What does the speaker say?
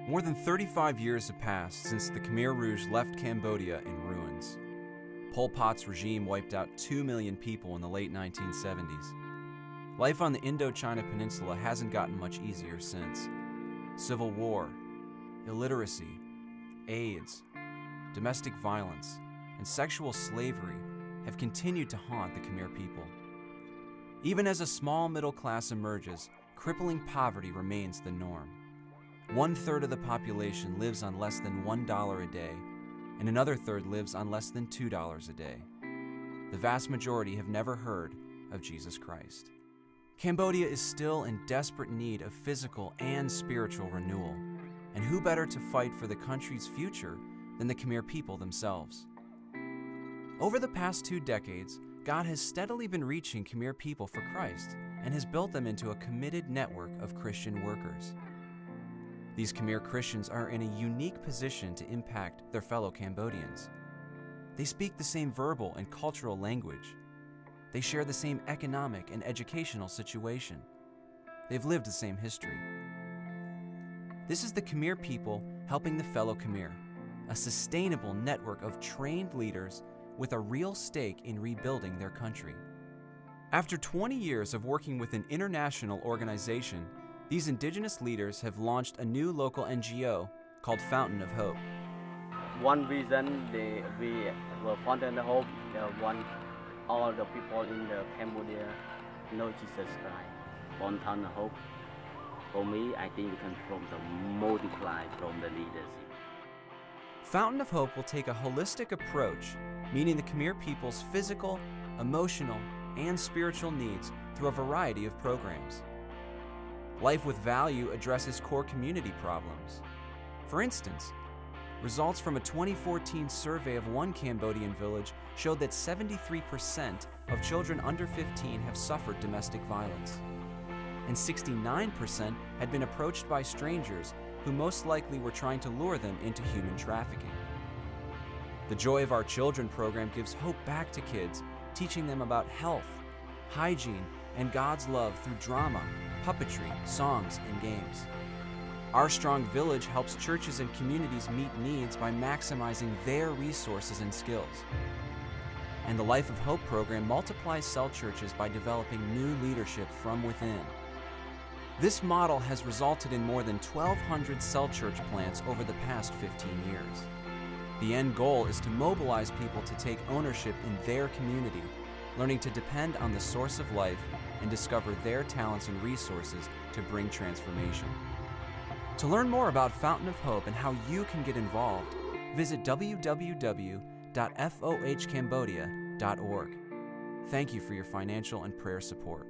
More than 35 years have passed since the Khmer Rouge left Cambodia in ruins. Pol Pot's regime wiped out 2 million people in the late 1970s. Life on the Indochina Peninsula hasn't gotten much easier since. Civil war, illiteracy, AIDS, domestic violence, and sexual slavery have continued to haunt the Khmer people. Even as a small middle class emerges, crippling poverty remains the norm. 1/3 of the population lives on less than $1 a day, and another third lives on less than $2 a day. The vast majority have never heard of Jesus Christ. Cambodia is still in desperate need of physical and spiritual renewal, and who better to fight for the country's future than the Khmer people themselves? Over the past 2 decades, God has steadily been reaching Khmer people for Christ and has built them into a committed network of Christian workers. These Khmer Christians are in a unique position to impact their fellow Cambodians. They speak the same verbal and cultural language. They share the same economic and educational situation. They've lived the same history. This is the Khmer people helping the fellow Khmer, a sustainable network of trained leaders with a real stake in rebuilding their country. After 20 years of working with an international organization, these indigenous leaders have launched a new local NGO called Fountain of Hope. One reason we were Fountain of Hope, want all the people in Cambodia know Jesus Christ. Fountain of Hope, for me, I think it comes from the multiply from the leadership. Fountain of Hope will take a holistic approach, meeting the Khmer people's physical, emotional, and spiritual needs through a variety of programs. Life with Value addresses core community problems. For instance, results from a 2014 survey of one Cambodian village showed that 73% of children under 15 have suffered domestic violence, and 69% had been approached by strangers who most likely were trying to lure them into human trafficking. The Joy of Our Children program gives hope back to kids, teaching them about health, hygiene, and God's love through drama, puppetry, songs, and games. Our Strong Village helps churches and communities meet needs by maximizing their resources and skills. And the Life of Hope program multiplies cell churches by developing new leadership from within. This model has resulted in more than 1,200 cell church plants over the past 15 years. The end goal is to mobilize people to take ownership in their community, learning to depend on the source of life and discover their talents and resources to bring transformation. To learn more about Fountain of Hope and how you can get involved, visit www.fohcambodia.org. Thank you for your financial and prayer support.